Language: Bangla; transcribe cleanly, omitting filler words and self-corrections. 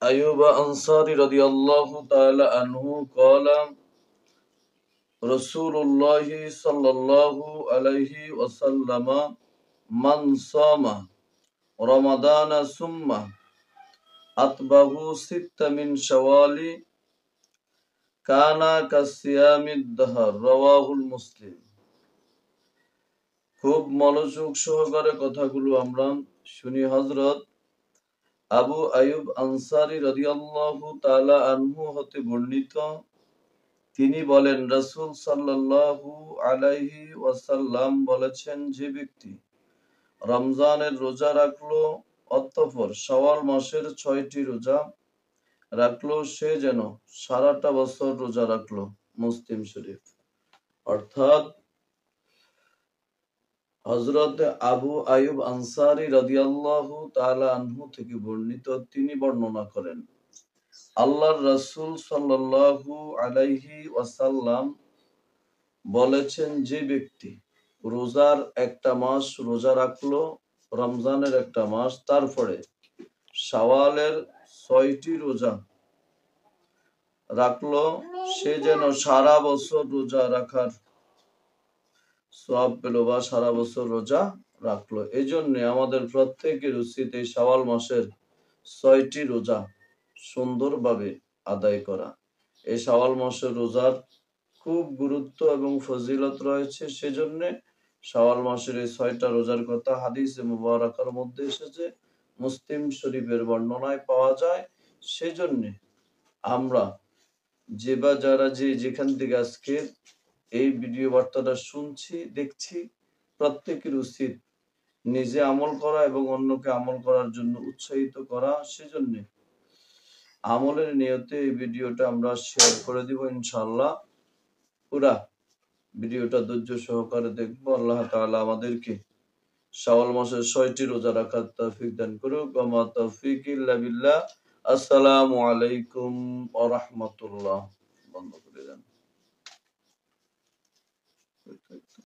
أيوب أنصاري رضي الله تعالى عنه قال رسول الله صلى الله عليه وسلم من صام رمضان ثم أتبعه ست من شوال كان كصيام الدهر رواه المسلم। খুব মনোযোগ সহকারে কথাগুলো আমরা শুনি। হযরত আবু আইয়ুব আনসারী রাদিয়াল্লাহু তাআলা আনহু হতে বর্ণিত, তিনি বলেন রাসূল সাল্লাল্লাহু আলাইহি ওয়াসাল্লাম বলেছেন, যে ব্যক্তি রমজানের রোজা রাখলো অতঃপর শাওয়াল মাসের 6টি রোজা রাখলো, সে যেন সারাটা বছর রোজা রাখলো। মুসলিম শরীফ। অর্থাৎ হযরত আবু আইয়ুব আনসারী রাদিয়াল্লাহু তাআলা আনহু থেকে বর্ণিত, তিনি বর্ণনা করেন আল্লাহর রাসূল সাল্লাল্লাহু আলাইহি ওয়াসাল্লাম বলেছেন, যে ব্যক্তি রোজার একটা মাস রোজা রাখলো, রমজানের একটা মাস, তারপরে শাওয়ালের 6টি রোজা রাখলো, সে যেন সারা বছর রোজা রাখার সওয়াব পেল বা সারা বছর রোজা রাখলো। এই জন্য আমাদের প্রত্যেকের উচিত এই শাওয়াল মাসের 6টি রোজা সুন্দরভাবে আদায় করা। এই শাওয়াল মাসের রোজার খুব গুরুত্ব এবং ফজিলত রয়েছে, সেজন্য শাওয়াল মাসের এই 6টা রোজার কথা হাদিসে মুবারাকার মধ্যে এসেছে, মুসলিম শরীফের বর্ণনায় পাওয়া যায়। সেজন্য আমরা যারা যেখান থেকে আজকে এই ভিডিও বার্তাটা শুনছি দেখছি, প্রত্যেকের উচিত নিজে আমল করা এবং অন্যকে আমল করার জন্য উৎসাহিত করা। সেজন্য আমলের নিয়তে এই ভিডিওটা আমরা শেয়ার করে দিব ইনশাআল্লাহ। পুরা ভিডিওটা ধৈর্য সহকারে দেখবো। আল্লাহ তাআলা আমাদেরকে শাওয়াল মাসের 6টি রোজা রাখার তৌফিক দান করুক। ওয়া মা তৌফিক ইল্লা বিল্লাহ। আসসালামু আলাইকুম ওয়া রাহমাতুল্লাহ। বন্ধ করে দেন।